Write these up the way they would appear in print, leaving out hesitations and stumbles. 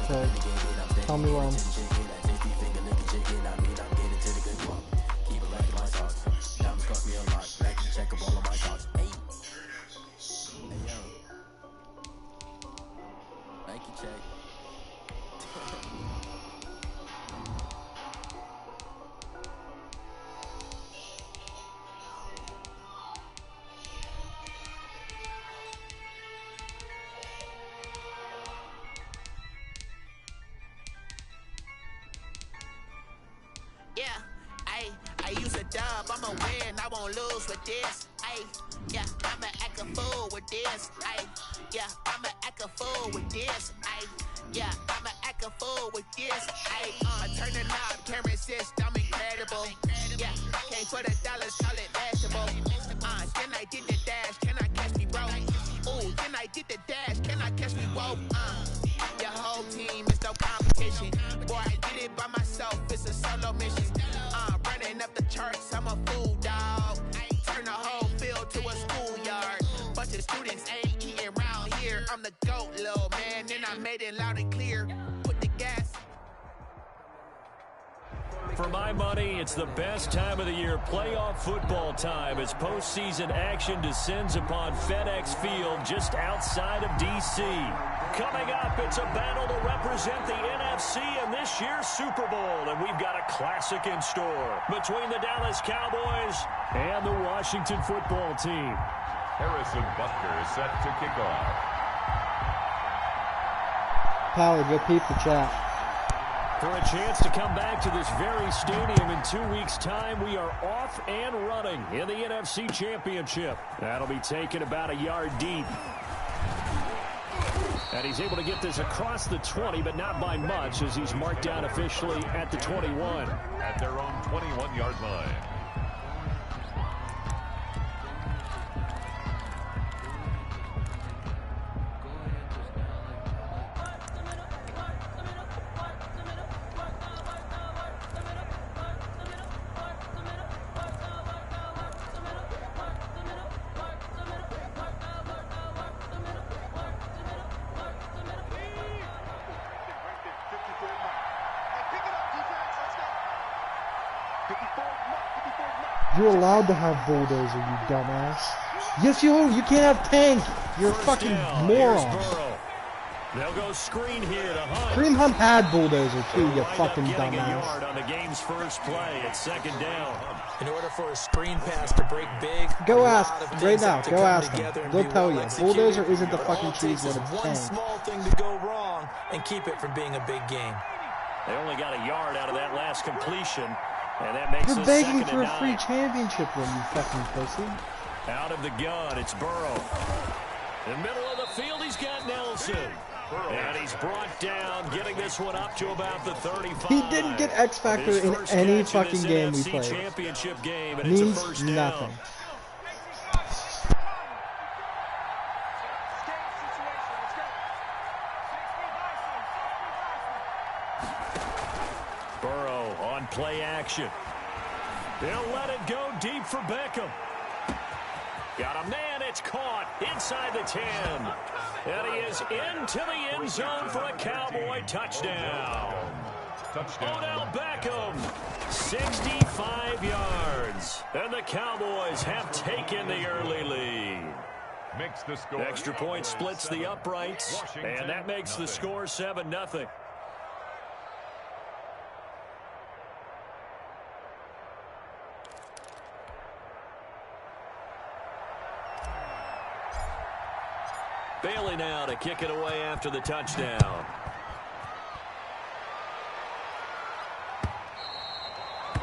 take. Tell me when. I use a dub, I'ma win, I won't lose with this. I'ma act a fool with this. I'ma act a fool with this. I'ma act a fool with this. I turn the knob, camera assist, I'm incredible. Can't put $1, call it vegetable. Then I did the dash, can I catch me, bro? Ooh, then I did the dash, can I catch me, whoa? Your whole team is no competition. Boy, I did it by myself, it's a solo mission. Running up the charts, I'm a fool, dog. Turn the whole field to a schoolyard. Bunch of students ain't eating round here. I'm the GOAT, little man, and I made it loud and clear. Put the gas. For my money, it's the best time of the year, playoff football time, as postseason action descends upon FedEx Field just outside of D.C. Coming up, it's a battle to represent the NFC in this year's Super Bowl, and we've got a classic in store between the Dallas Cowboys and the Washington football team. Harrison Butker is set to kick off. Power, go peep the chat. For a chance to come back to this very stadium in 2 weeks' time, we are off and running in the NFC Championship. That'll be taken about a yard deep. And he's able to get this across the 20, but not by much, as he's marked down officially at the 21. At their own 21-yard line. You're allowed to have bulldozer, you dumbass. Yes, you are. You can't have tank. You're a fucking moron. They'll go screen here to Hunt. Kareem Hunt had bulldozer too, you fucking dumbass. Yard on the game's first play. It's second down. In order for a screen pass to break big, go ask right now. Go ask them. They'll tell you. Bulldozer isn't the fucking cheese when it's one tank. small thing to go wrong and keep it from being a big game. They only got a yard out of that last completion. And that makes You're begging for a free championship win, you fucking pussy. Out of the gun, it's Burrow. In the middle of the field, he's got Nelson. And he's brought down, getting this one up to about the 35. He didn't get X Factor in any fucking game we played. Championship game, and means it's a first down. Nothing. Burrow on play action. They'll let it go deep for Beckham. Got a man, it's caught inside the 10. And he is into the end zone for a Cowboy touchdown. Odell Beckham, 65 yards. And the Cowboys have taken the early lead. Makes the score. Extra point splits the uprights, and that makes the score 7-0. Bailey now to kick it away after the touchdown.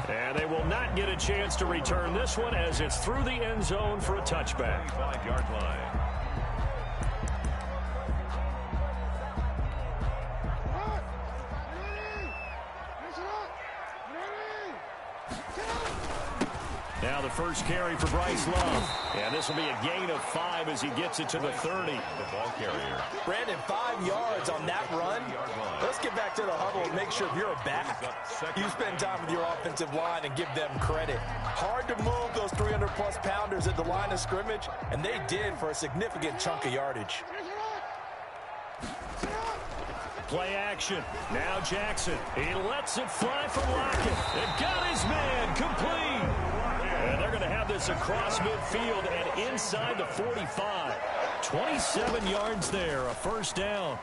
And they will not get a chance to return this one as it's through the end zone for a touchback. 5-yard line. Now the first carry for Bryce Love. And this will be a gain of 5 as he gets it to the 30. The ball carrier. Brandon, 5 yards on that run. Let's get back to the huddle and make sure if you're a back, you spend time with your offensive line and give them credit. Hard to move those 300-plus pounders at the line of scrimmage, and they did for a significant chunk of yardage. play action. Now Jackson. He lets it fly from Lockett. It got his man complete. And they're going to have this across midfield and inside the 45. 27 yards there, a first down.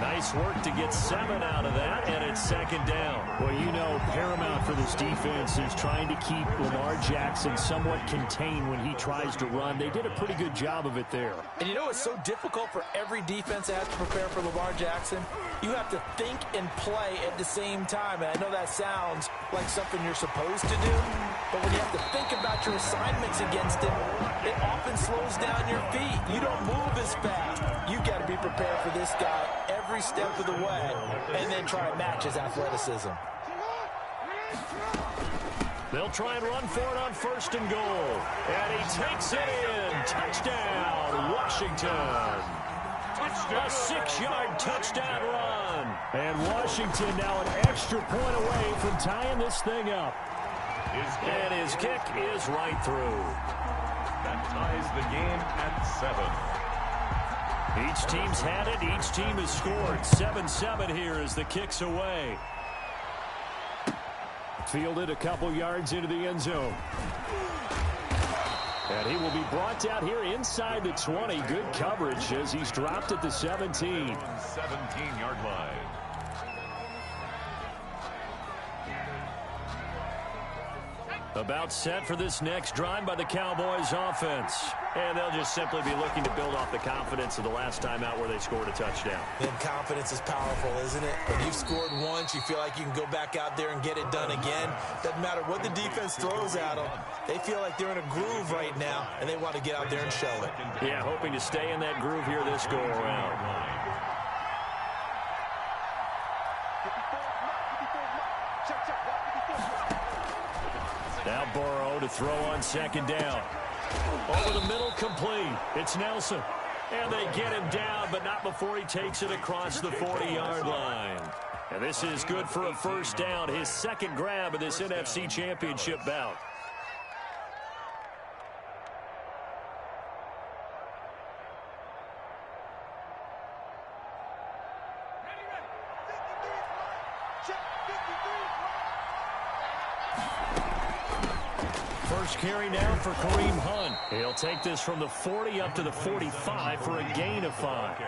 Nice work to get 7 out of that, and it's second down. Well, you know, paramount for this defense is trying to keep Lamar Jackson somewhat contained when he tries to run. They did a pretty good job of it there. And you know it's so difficult for every defense that has to prepare for Lamar Jackson? You have to think and play at the same time. And I know that sounds like something you're supposed to do, but when you have to think about your assignments against him, it often slows down your feet. You don't move as fast. You got to be prepared for this guy every step of the way and then try to match his athleticism. They'll try and run for it on first and goal. And he takes it in. Touchdown, Washington. A 6-yard touchdown run. And Washington now an extra point away from tying this thing up. And his kick is right through. That ties the game at 7. Each team's had it. Each team has scored. 7-7 here as the kick's away. Fielded a couple yards into the end zone. And he will be brought down here inside the 20. Good coverage as he's dropped at the 17. 17-yard line. About set for this next drive by the Cowboys offense. And they'll just simply be looking to build off the confidence of the last time out where they scored a touchdown. And confidence is powerful, isn't it? When you've scored once, you feel like you can go back out there and get it done again. Doesn't matter what the defense throws at them. They feel like they're in a groove right now, and they want to get out there and show it. Yeah, hoping to stay in that groove here this go-around. Now Burrow to throw on second down. Over the middle, complete. It's Nelson. And they get him down, but not before he takes it across the 40-yard line. And this is good for a first down, his second grab of this NFC Championship bout. First carry now for Kareem Hunt. He'll take this from the 40 up to the 45 for a gain of 5.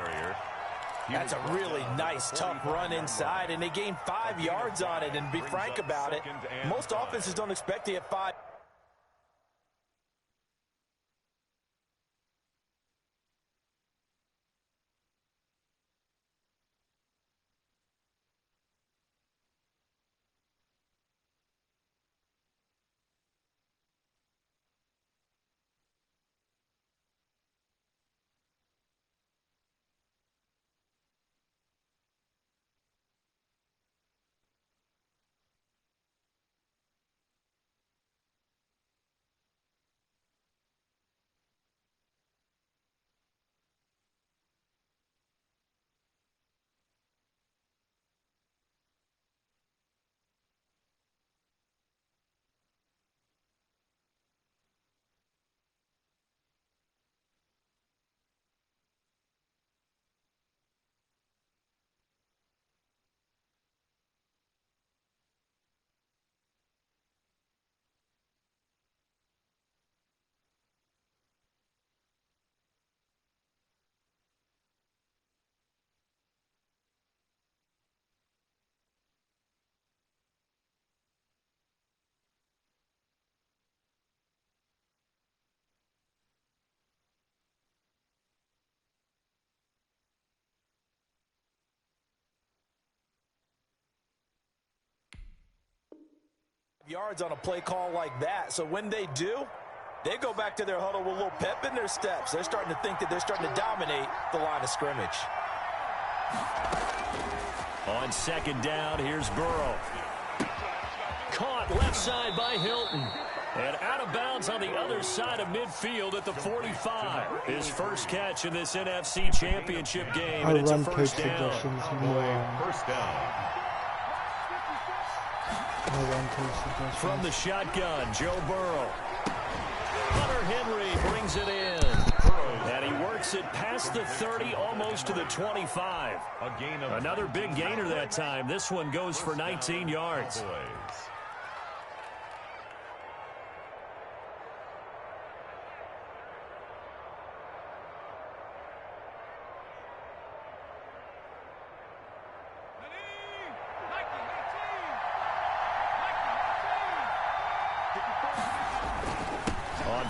That's a really nice, tough run inside, and they gained 5 yards on it. And be frank about it, most offenses don't expect to get 5. Yards on a play call like that. So when they do, they go back to their huddle with a little pep in their steps. They're starting to think that they're starting to dominate the line of scrimmage. On second down, here's Burrow. Caught left side by Hilton. And out of bounds on the other side of midfield at the 45. His first catch in this NFC Championship game. And it's a first down. First down. From the shotgun, Joe Burrow. Hunter Henry brings it in. And he works works it past the 30, almost to the 25. Another big gainer that time. This one goes for 19 yards.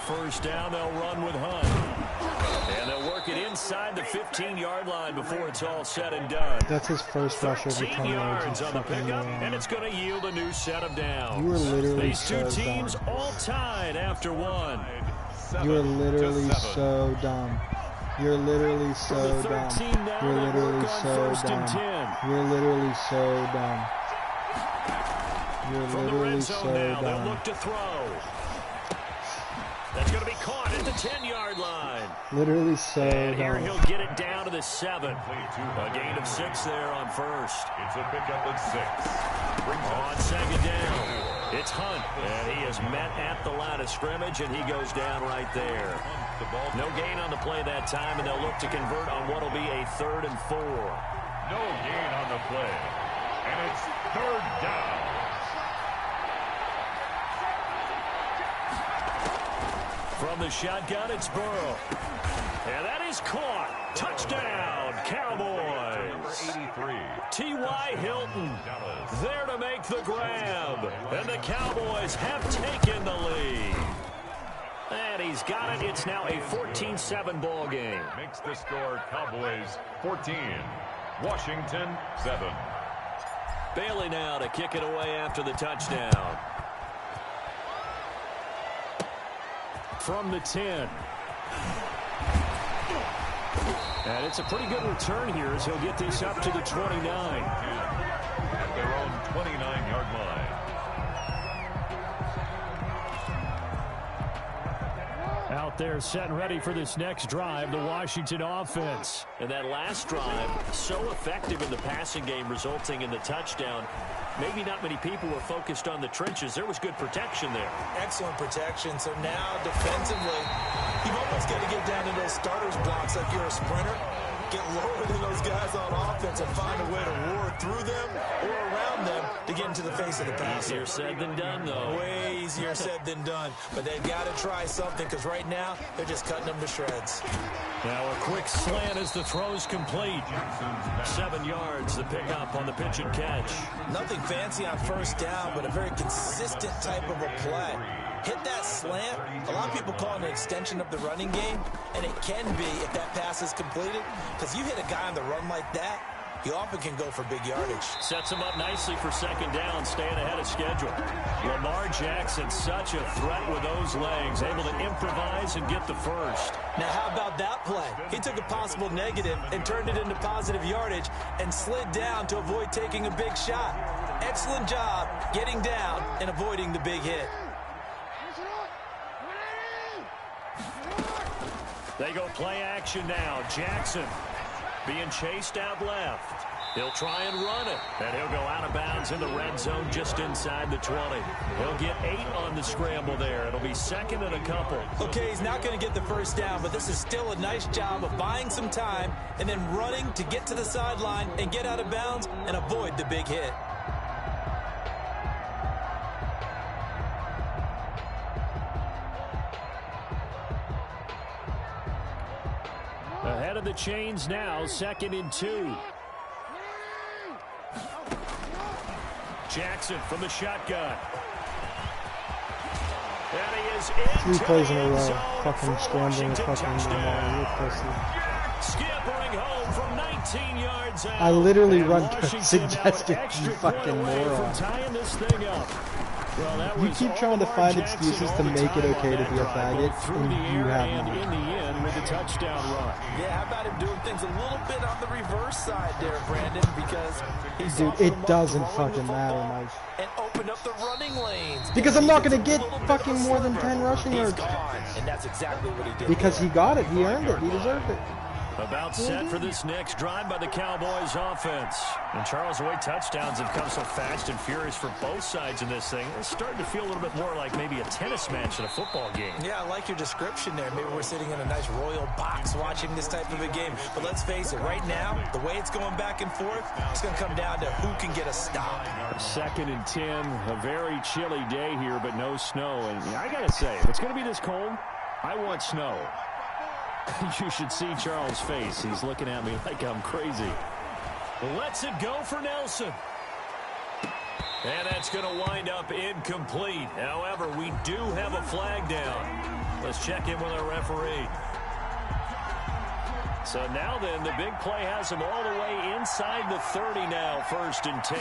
First down, they'll run with Hunt. And they'll work it inside the 15-yard line before it's all said and done. That's his first rush over 10 yards on the pickup, and it's going to yield a new set of downs. You were literally These two teams all tied after one. You are literally so dumb. You're literally so dumb. You're literally so dumb. You're literally so dumb. You're literally so dumb. They'll look to throw. That's going to be caught at the 10-yard line. Literally so and here dumb. he'll get it down to the 7. A gain of 6 there on first. It's a pickup at 6. On second down, it's Hunt. And he is met at the line of scrimmage, and he goes down right there. No gain on the play that time, and they'll look to convert on what will be a 3rd and 4. No gain on the play. And it's 3rd down. From the shotgun, it's Burrow. And that is caught. Touchdown, Cowboys. 83. T.Y. Hilton there to make the grab. And the Cowboys have taken the lead. And he's got it. It's now a 14-7 ball game. Makes the score Cowboys 14. Washington 7. Bailey now to kick it away after the touchdown. From the 10. And it's a pretty good return here as he'll get this up to the 29. At their own 29-yard line. Out there set and ready for this next drive, the Washington offense. And that last drive, so effective in the passing game, resulting in the touchdown. Maybe not many people were focused on the trenches. There was good protection there. Excellent protection. So now defensively, you've almost got to get down to those starters blocks like you're a sprinter. Get lower than those guys on offense and find a way to roar through them or around them to get into the face of the passer. Easier said than done, though. Way easier said than done. But they've got to try something because right now they're just cutting them to shreds. Now a quick slant as the throw's complete. 7 yards, the pickup on the pitch and catch. Nothing fancy on first down, but a very consistent type of a play. Hit that slant. A lot of people call it an extension of the running game, and it can be if that pass is completed, because you hit a guy on the run like that, you often can go for big yardage. Sets him up nicely for second down, staying ahead of schedule. Lamar Jackson, such a threat with those legs, able to improvise and get the first. Now, how about that play? He took a possible negative and turned it into positive yardage and slid down to avoid taking a big shot. Excellent job getting down and avoiding the big hit. They go play action now. Jackson being chased out left. He'll try and run it, and he'll go out of bounds in the red zone just inside the 20. He'll get 8 on the scramble there. It'll be second and a couple. Okay, he's not going to get the first down, but this is still a nice job of buying some time and then running to get to the sideline and get out of bounds and avoid the big hit. Ahead of the chains now, 2nd and 2. Jackson from the shotgun. And he is in 3 plays in a row. Fucking scrambling fucking Lamar. You're pussy. Scampering home from 19 yards out. I literally run Washington suggested, now extra you fucking away from moron. tying this thing up. Well, that You was keep all trying to Lamar find Jackson excuses all to the make it time okay on to that be a drive, faggot, both through and the you air have and none. in the end with the touchdown run. Yeah, how about him doing things a little bit on the reverse side there, Brandon, because he's Dude, it doesn't fucking matter, Mike. and open up the running lanes. Because I'm not going to He's get a little bit fucking of a more than server. 10 rushing He's yards. gone, and that's exactly what he did. Because there. he got it. He earned it. He deserved it. About set for this next drive by the Cowboys offense. And Charles, the way touchdowns have come so fast and furious for both sides in this thing, it's starting to feel a little bit more like maybe a tennis match in a football game. Yeah, I like your description there. Maybe we're sitting in a nice royal box watching this type of a game. But let's face it, right now, the way it's going back and forth, it's going to come down to who can get a stop. 2nd and 10, a very chilly day here, but no snow. And I got to say, if it's going to be this cold, I want snow. You should see Charles' face. He's looking at me like I'm crazy. Lets it go for Nelson. And that's going to wind up incomplete. However, we do have a flag down. Let's check in with our referee. So now then, the big play has him all the way inside the 30 now, 1st and 10.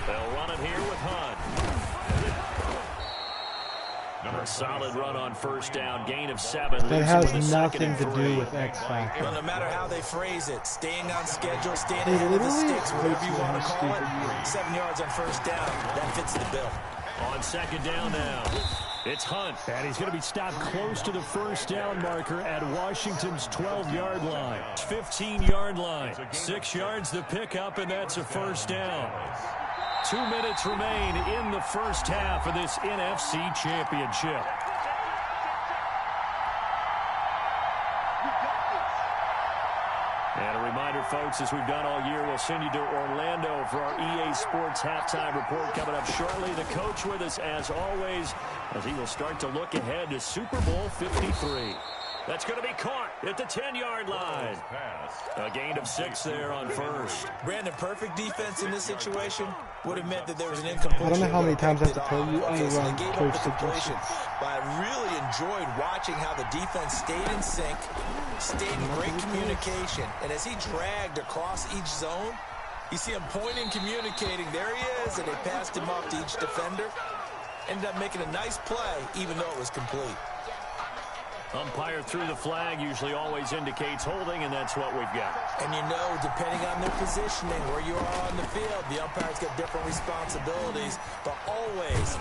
They'll run it here with Hunt. A solid run on 1st down, gain of 7. That has nothing to do with X Factor. Well, no matter how they phrase it, staying on schedule, staying ahead of the sticks, whatever you want to call it, 7 yards on 1st down, that fits the bill. On 2nd down now, it's Hunt. And he's going to be stopped close to the 1st down marker at Washington's 12-yard line. 15-yard line. 6 yards the pickup, and that's a 1st down. 2 minutes remain in the 1st half of this NFC Championship. And a reminder, folks, as we've done all year, we'll send you to Orlando for our EA Sports halftime report coming up shortly. The coach with us, as always, as he will start to look ahead to Super Bowl 53. That's going to be caught at the 10-yard line. A gain of 6 there on 1st. Brandon, perfect defense in this situation would have meant that there was an incompletion. I don't know how many times I have to tell you on the So they run, gave up coach the completion. suggestions. But I really enjoyed watching how the defense stayed in sync, stayed in great communication. And as he dragged across each zone, you see him pointing, communicating. There he is, and they passed him off to each defender. Ended up making a nice play, even though it was complete. Umpire through the flag usually always indicates holding, and that's what we've got. And you know, depending on their positioning, where you are on the field, the umpire's got different responsibilities, but always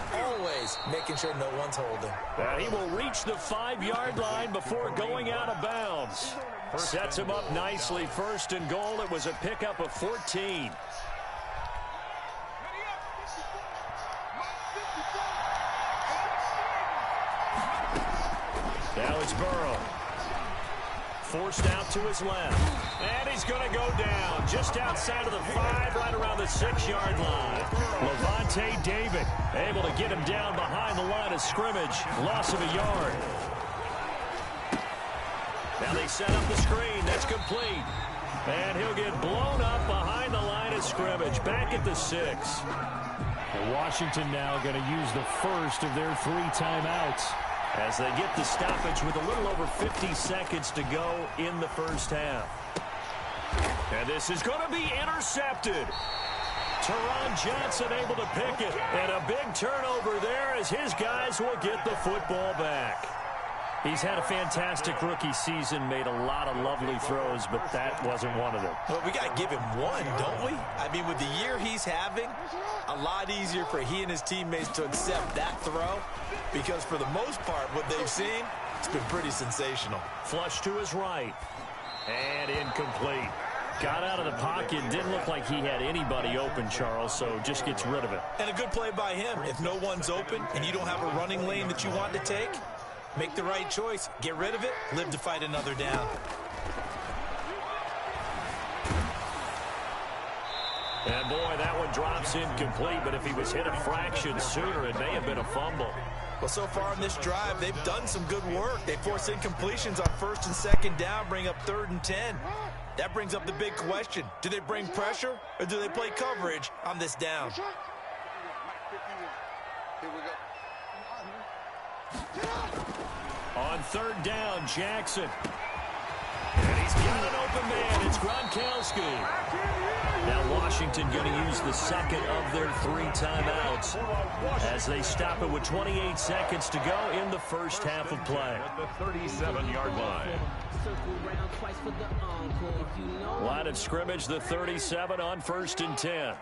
making sure no one's holding. He will reach the 5-yard line before going out of bounds. Sets him up nicely. 1st and goal. It was a pickup of 14. Now it's Burrow. Forced out to his left. And he's going to go down just outside of the 5, right around the 6-yard line. Levante David able to get him down behind the line of scrimmage. Loss of a yard. Now they set up the screen. That's complete. And he'll get blown up behind the line of scrimmage. Back at the 6. And Washington now going to use the first of their 3 timeouts, as they get the stoppage with a little over 50 seconds to go in the 1st half. And this is going to be intercepted. Teron Johnson able to pick it. And a big turnover there as his guys will get the football back. He's had a fantastic rookie season, made a lot of lovely throws, but that wasn't one of them. Well, we got to give him one, don't we? I mean, with the year he's having, a lot easier for he and his teammates to accept that throw, because for the most part, what they've seen, it's been pretty sensational. Flush to his right. And incomplete. Got out of the pocket. Didn't look like he had anybody open, Charles, so just gets rid of it. And a good play by him. If no one's open and you don't have a running lane that you want to take, make the right choice. Get rid of it. Live to fight another down. And boy, that one drops incomplete, but if he was hit a fraction sooner, it may have been a fumble. Well, so far in this drive, they've done some good work. They force incompletions on 1st and 2nd down, bring up 3rd and 10. That brings up the big question. Do they bring pressure, or do they play coverage on this down? On 3rd down, Jackson. And he's got an open man. It's Gronkowski. Now Washington going to use the 2nd of their 3 timeouts as they stop it with 28 seconds to go in the 1st half of play. At the 37-yard line. Line of scrimmage, the 37 on 1st and 10.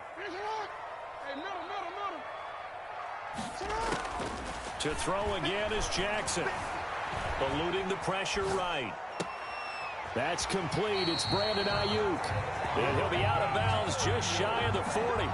To throw again is Jackson. Eluding the pressure right. That's complete. It's Brandon Ayuk. And he'll be out of bounds just shy of the 40.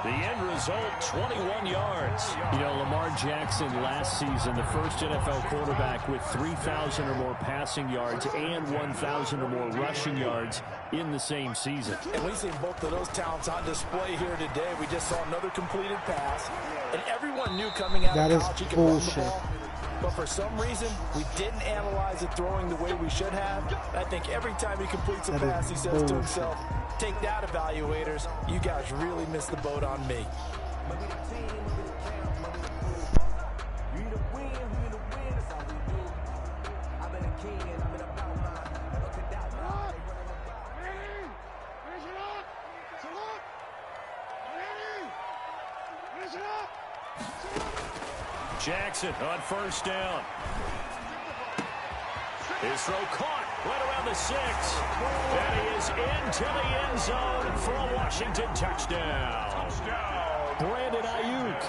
The end result, 21 yards. You know, Lamar Jackson last season, the first NFL quarterback with 3,000 or more passing yards and 1,000 or more rushing yards in the same season. And we've seen both of those talents on display here today. We just saw another completed pass. And everyone knew coming out of college he could run the ball. But for some reason, we didn't analyze it throwing the way we should have. I think every time he completes a pass, he says to himself, take that, evaluators. You guys really missed the boat on me. Jackson on first down. His throw caught right around the 6. And he is into the end zone for a Washington touchdown. Brandon Ayuk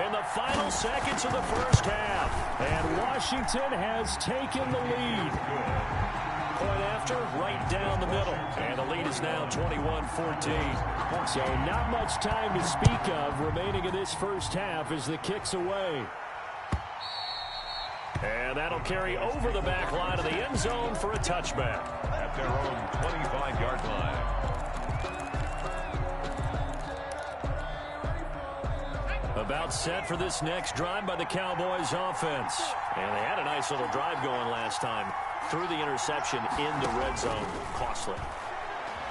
in the final seconds of the first half. And Washington has taken the lead. Point after, right down the middle. And the lead is now 21-14. So not much time to speak of remaining in this first half as the kick's away. And that'll carry over the back line of the end zone for a touchback. At their own 25-yard line. About set for this next drive by the Cowboys offense. And they had a nice little drive going last time. Through the interception into red zone. Costly.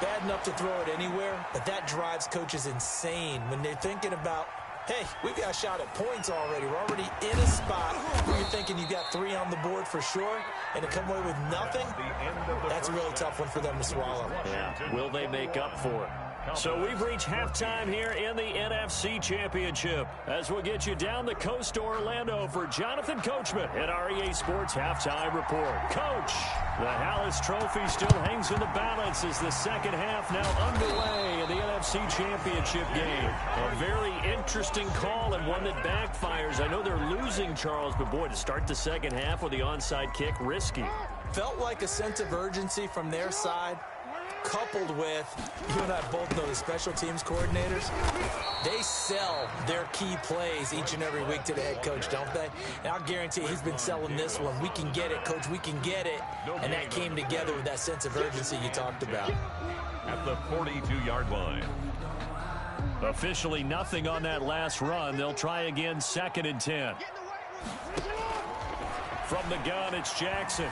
Bad enough to throw it anywhere, but that drives coaches insane when they're thinking about, hey, we've got a shot at points already. We're already in a spot where you're thinking you got 3 on the board for sure, and to come away with nothing, that's a really tough one for them to swallow. Yeah, will they make up for it? So we've reached halftime here in the NFC Championship as we'll get you down the coast to Orlando for Jonathan Coachman at REA Sports Halftime Report. Coach, the Hallis Trophy still hangs in the balance as the second half now underway in the NFC Championship game. A very interesting call and one that backfires. I know they're losing, Charles, but boy, to start the second half with the onside kick, risky. Felt like a sense of urgency from their side, coupled with, you and I both know the special teams coordinators, they sell their key plays each and every week to the head coach, don't they? And I'll guarantee he's been selling this one. We can get it, coach, we can get it. And that came together with that sense of urgency you talked about. At the 42-yard line. Officially nothing on that last run. They'll try again, 2nd and 10. From the gun, it's Jackson.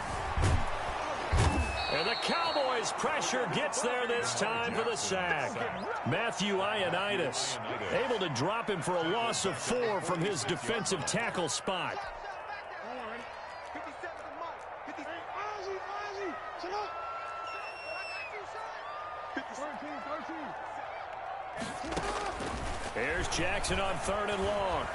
And the Cowboys pressure gets there this time for the sack. Matthew Ioannidis able to drop him for a loss of 4 from his defensive tackle spot. Here's Jackson on 3rd and long.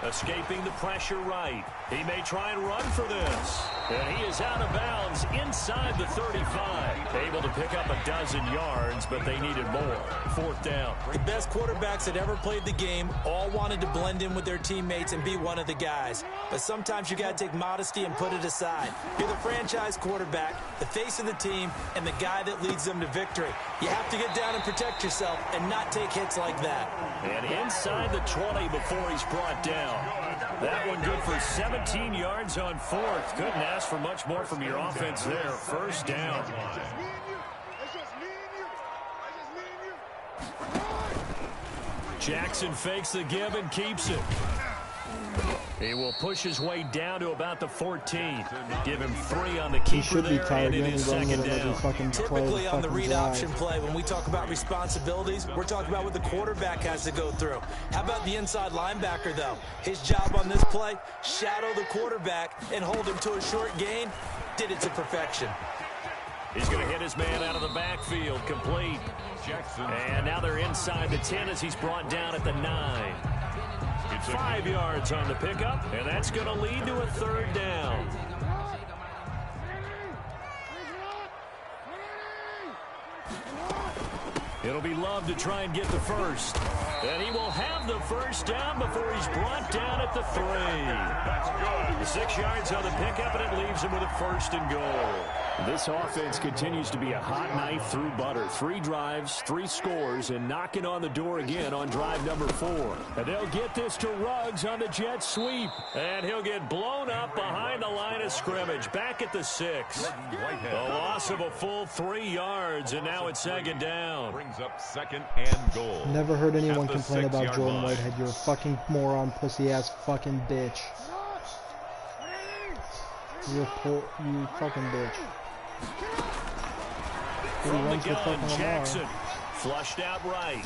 Escaping the pressure right. He may try and run for this. And he is out of bounds inside the 35. Able to pick up a dozen yards, but they needed more. 4th down. The best quarterbacks that ever played the game all wanted to blend in with their teammates and be one of the guys. But sometimes you got to take modesty and put it aside. You're the franchise quarterback, the face of the team, and the guy that leads them to victory. You have to get down and protect yourself and not take hits like that. And inside the 20 before he's brought down. That one good for 17 yards on 4th. Couldn't ask for much more from your offense there. 1st down. Jackson fakes the give and keeps it. He will push his way down to about the 14. Give him 3 on the keeper there, and it is 2nd down. Typically on the read option play, when we talk about responsibilities, we're talking about what the quarterback has to go through. How about the inside linebacker, though? His job on this play, shadow the quarterback and hold him to a short gain. Did it to perfection. He's going to hit his man out of the backfield, complete. And now they're inside the 10 as he's brought down at the 9. 5 yards on the pickup, and that's going to lead to a 3rd down. It'll be Love to try and get the first. And he will have the first down before he's brought down at the 3. 6 yards on the pickup, and it leaves him with a 1st and goal. This offense continues to be a hot knife through butter. 3 drives, 3 scores, and knocking on the door again on drive number 4. And they'll get this to Ruggs on the jet sweep. And he'll get blown up behind the line of scrimmage. Back at the 6. The loss of a full 3 yards, and now it's 2nd down. Brings up 2nd and goal. Never heard anyone complain about Jordan Whitehead. You're a fucking moron, pussy-ass fucking bitch. You fucking bitch. From the gun, Jackson flushed out right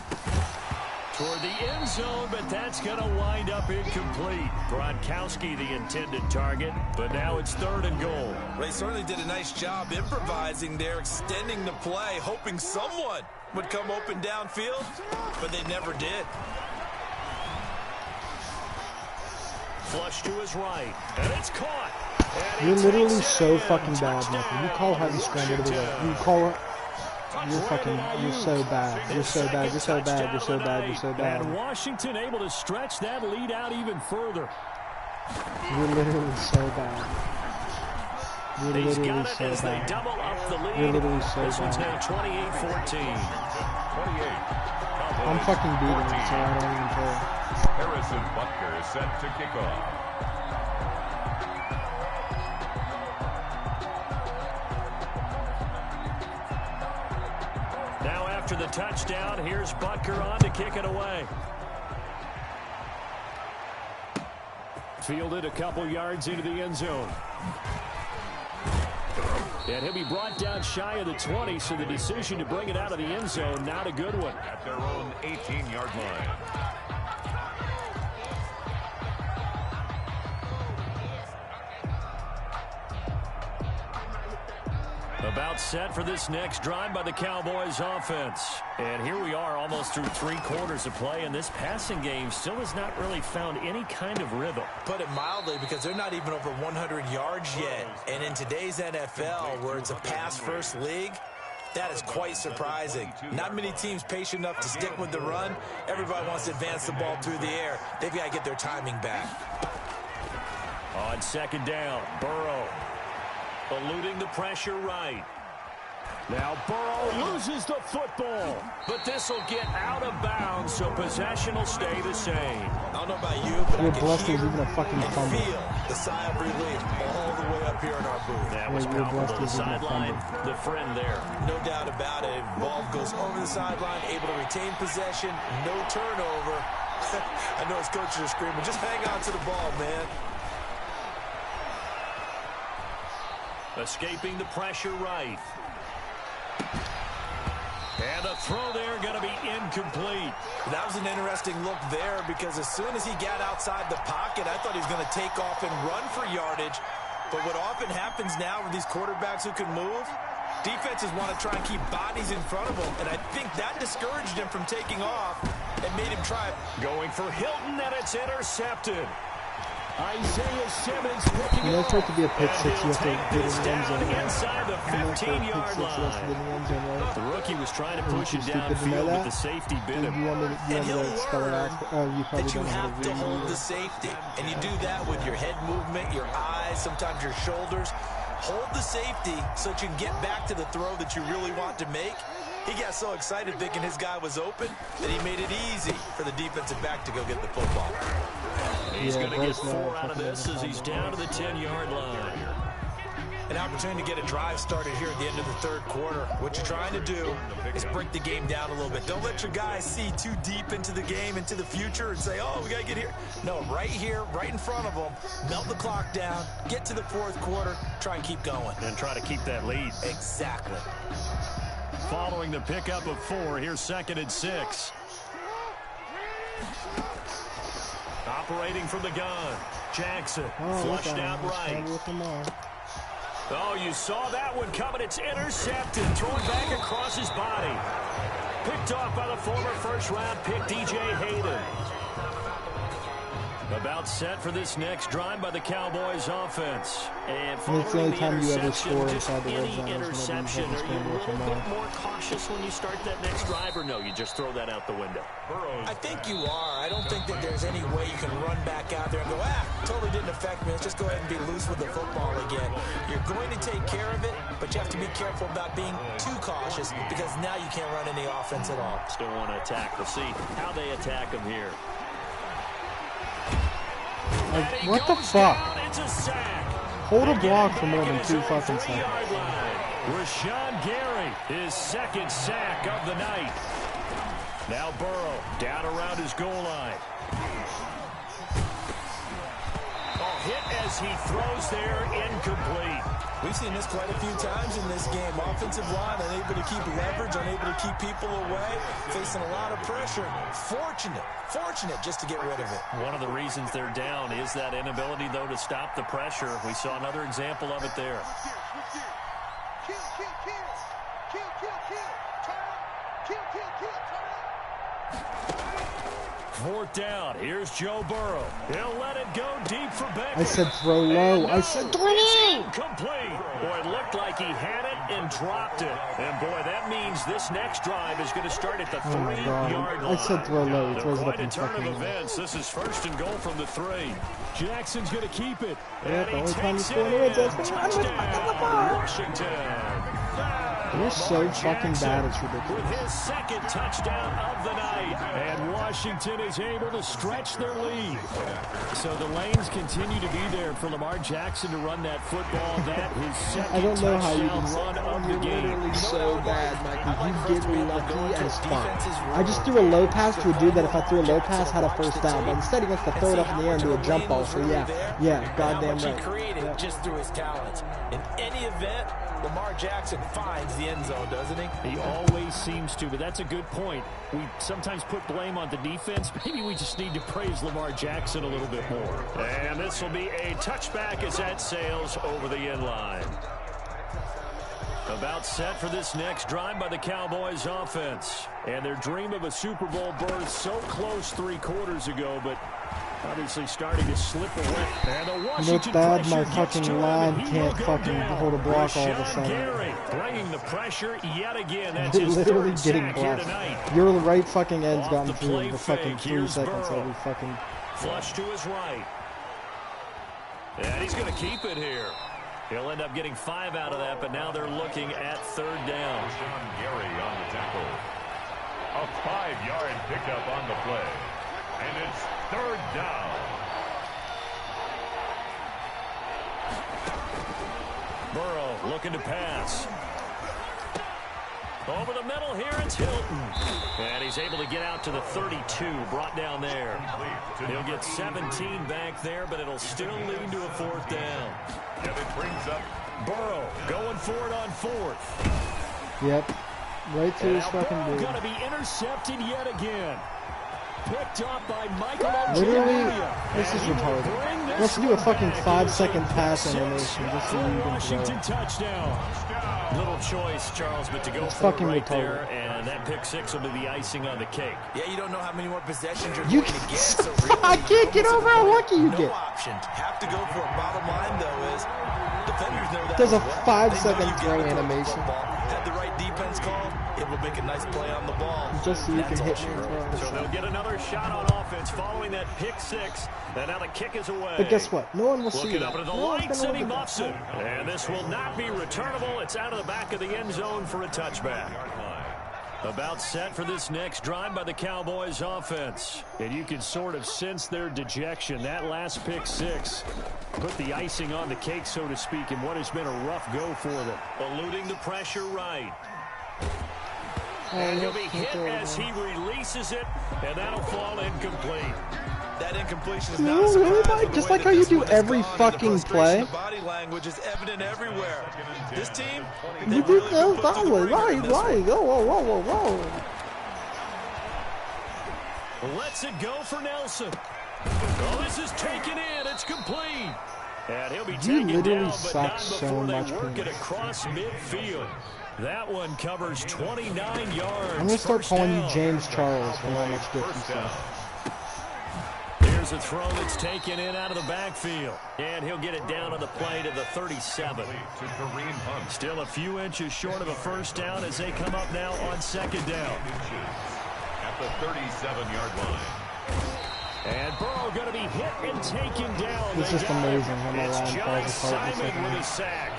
toward the end zone, but that's going to wind up incomplete. Gronkowski the intended target, but now it's 3rd and goal. They certainly did a nice job improvising there, extending the play, hoping someone would come open downfield, but they never did. Flush to his right, and it's caught. And you're literally so fucking bad, Michael. You call her and scramble to the right. You call her. You're so bad. You're so bad. You're so bad. You're so bad. You're so bad. And Washington able to stretch that lead out even further. You're literally so bad. You're literally so as bad. They double up the lead. You're literally so this one's bad. now 28-14. 28. I'm fucking beating him, so I don't even care. Harrison Butker is set to kick off. Now after the touchdown, here's Butker on to kick it away. Fielded a couple yards into the end zone. And he'll be brought down shy of the 20, so the decision to bring it out of the end zone, not a good one. At their own 18-yard line. About set for this next drive by the Cowboys offense. And here we are almost through 3 quarters of play, and this passing game still has not really found any kind of rhythm. Put it mildly, because they're not even over 100 yards yet. And in today's NFL, where it's a pass-first league, that is quite surprising. Not many teams patient enough to stick with the run. Everybody wants to advance the ball through the air. They've got to get their timing back. On 2nd down, Burrow eluding the pressure right. Now Burrow loses the football, but this will get out of bounds, so possession will stay the same. I don't know about you, but You're I blessed can there's even a fucking hear and fumble. feel the sigh of relief all the way up here in our booth. That was You're blessed palpable. The there's even a sideline, fumble. the friend there. No doubt about it. Ball goes over the sideline, able to retain possession, no turnover. I know his coaches are screaming, just hang on to the ball, man. Escaping the pressure right. And the throw there going to be incomplete. That was an interesting look there, because as soon as he got outside the pocket, I thought he was going to take off and run for yardage. But what often happens now with these quarterbacks who can move, defenses want to try and keep bodies in front of them, and I think that discouraged him from taking off and made him try. Going for Hilton, and it's intercepted. Isaiah Simmons picking You know, for it to be a pick and six, you he'll have to take get in this the end down zone. Right? inside the You know, for a pick 15-yard six, you have to line. get in the end zone, right? The rookie was trying to Are you push it too stupid to know downfield, but that? the safety bit Do him. you want me And to he'll spell it out? learn Oh, you probably that you don't have know to the hold reason. the safety. And you do that with your head movement, your eyes, sometimes your shoulders. Hold the safety so that you can get back to the throw that you really want to make. He got so excited thinking his guy was open that he made it easy for the defensive back to go get the football. He's Yeah, going to get Bryce 4 Love out of fucking this as he's down to the 10-yard line. An opportunity to get a drive started here at the end of the third quarter. What you're trying to do is break the game down a little bit. Don't let your guys see too deep into the game, into the future, and say, oh, we got to get here. No, right here, right in front of them, melt the clock down, get to the fourth quarter, try and keep going. And try to keep that lead. Exactly. Following the pickup of 4, here's 2nd and 6. Operating from the gun. Jackson flushed out right. Oh, you saw that one coming. It's intercepted. Thrown back across his body. Picked off by the former first-round pick, DJ Hayden. About set for this next drive by the Cowboys offense. And it's the only time you ever score inside the red zone. Interception. Are you a little bit more cautious when you start that next drive, or no, you just throw that out the window? I think you are. I don't think that there's any way you can run back out there and go, totally didn't affect me. Let's just go ahead and be loose with the football again. You're going to take care of it, but you have to be careful about being too cautious because now you can't run any offense at all. Still want to attack. We'll see how they attack him here. Like, what the fuck? Hold a block for more than 2 fucking seconds. Rashawn Gary, his second sack of the night. Now Burrow down around his goal line. Hit as he throws there, incomplete. We've seen this quite a few times in this game. Offensive line unable to keep leverage, unable to keep people away, facing a lot of pressure. Fortunate just to get rid of it. One of the reasons they're down is that inability, though, to stop the pressure. We saw another example of it there. Fourth down. Here's Joe Burrow. He'll let it go deep for Beckham. I said throw low. I said throw low. Incomplete. Boy, it looked like he had it and dropped it. And boy, that means this next drive is going to start at the 3-yard line. I said throw low. It throws it up quite a in turn of fucking events. This is first and goal from the 3. Jackson's going to keep it. Yeah, the only time you score in the red zone. Washington. You're so fucking bad, it's ridiculous. With his second touchdown of the night. And Washington is able to stretch their lead. So the lanes continue to be there for Lamar Jackson to run that football. That his second I don't know how you can run of the you're game. literally so bad, Mikey. You get me lucky as fuck. I just threw a low pass to a dude that if I threw a low pass had a first down. But instead he wants to throw it up in the air and do a jump ball. So yeah, goddamn right. He created just through his talents. In any event, Lamar Jackson finds the end zone, doesn't he? He always seems to, but that's a good point. We sometimes put blame on the defense. Maybe we just need to praise Lamar Jackson a little bit more. And this will be a touchback as that sails over the end line. About set for this next drive by the Cowboys offense. And their dream of a Super Bowl berth so close 3 quarters ago, but obviously starting to slip away. And the Washington bad my pressure fucking line can't fucking hold a block all of a sudden. Gary bringing the pressure yet again. That's You're his literally third getting sack here blocked. tonight. Your right fucking end's Off gotten the through play in the fucking fake. 3 Here's seconds Burrow. every fucking... Flush to his right. And he's going to keep it here. He'll end up getting 5 out of that, but now they're looking at 3rd down. Rashawn Gary on the tackle. A 5-yard pickup on the play. And it's 3rd down. Burrow looking to pass. Over the middle here, it's Hilton. And he's able to get out to the 32, brought down there. He'll get 17 back there, but it'll still lead to a 4th down. And it brings up Burrow going for it on 4th. Yep. Right to his fucking Burrow dude. going to be intercepted yet again. Picked up by Michael Literally, this is retarded. He wants to do a fucking 5-second pass animation just so you can Washington throw. touchdown. Little choice, Charles, but to go It's for it fucking right retarded. there, and that pick 6 will be the icing on the cake. Yeah, you don't know how many more possessions you're You going to can- get. So really, I can't get over how lucky you no get. option. Have to go for it. Bottom line, though, is defenders know that There's a as well. 5-second They know you throw gotta throw the animation. football. Had the right defense call, it will make a nice play on the ball. Just so you That's can all hit she me and wrote. throw. So they'll get another shot on offense following that pick 6, and now the kick is away. But guess what? No one will see Looking that. up into the No one's lights, gonna and he look at muffs that. it. And this will not be returnable. It's out of the back of the end zone for a touchback. About set for this next drive by the Cowboys offense. And you can sort of sense their dejection. That last pick 6 put the icing on the cake, so to speak, in what has been a rough go for them. Eluding the pressure right. And he'll be hit as he releases it, and that'll fall incomplete. That incompletion is No, not a surprise. really, with Mike? the Just way like that how you this do one has every gone, and the fucking frustration, play. The body language is evident everywhere. This team, You do go forward, right? Whoa. Lets it go for Nelson. Oh, this is taken in. It's complete. And he'll be taken literally down, but suck not so before they much work it penis. across midfield. That one covers 29 yards. I'm gonna start First calling you down. James Charles for how much difference. Here's Here's a throw that's taken in out of the backfield. And he'll get it down on the play to the 37. Still a few inches short of a first down as they come up now on second down. At the 37-yard line. And Burrow going to be hit and taken down. It's just amazing how my line Josh falls apart in a Simon second. with a sack.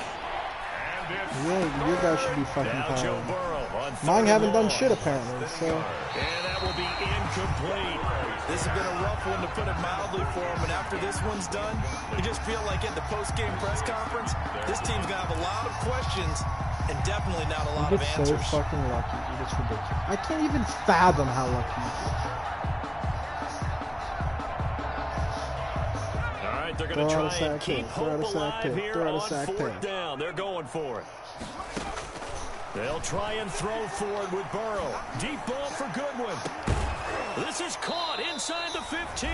Yeah, you guys should be fucking Now Joe tired. Burrow on Mine haven't done long. shit apparently, so. And that will be incomplete. This has been a rough one to put it mildly for him, and after this one's done, you just feel like at the post-game press conference, this team's going to have a lot of questions and definitely not a lot You of get so answers. fucking lucky. It's ridiculous. I can't even fathom how lucky you get. All right, they're going to Throw out a try and sack keep pick. Throw out a hope sack alive pick. here Throw out a on sack fourth pick. down. They're going for it. They'll try and throw forward with Burrow. Deep ball for Goodwin. This is caught inside the 15.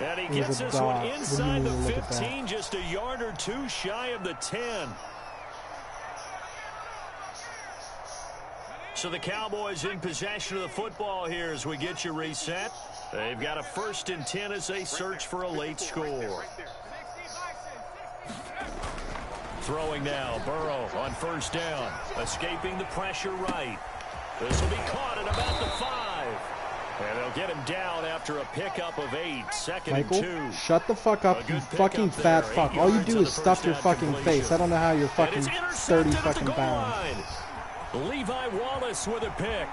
And he It was gets a this dot. one inside the Didn't even look at that. 15, just a yard or two shy of the 10. So the Cowboys in possession of the football here as we get you reset. They've got a 1st and 10 as they search for a late score. Throwing now, Burrow on 1st down, escaping the pressure right. This will be caught at about the 5. And they'll get him down after a pickup of 8, 2nd Michael, and 2. shut the fuck up, you fucking fat fuck. All you do is stuff your fucking face. I don't know how you're fucking 30 fucking pounds. Levi Wallace with a pick.